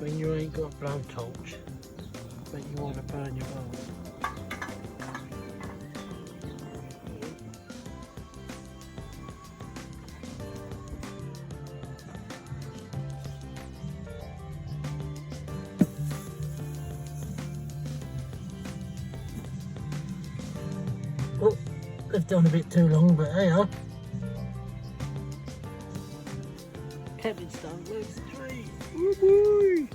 when you ain't got a blowtorch, but you want to burn your bulb. Oh, they've done a bit too long, but hey, huh? Kevin's done, look, 3. Woo-woo!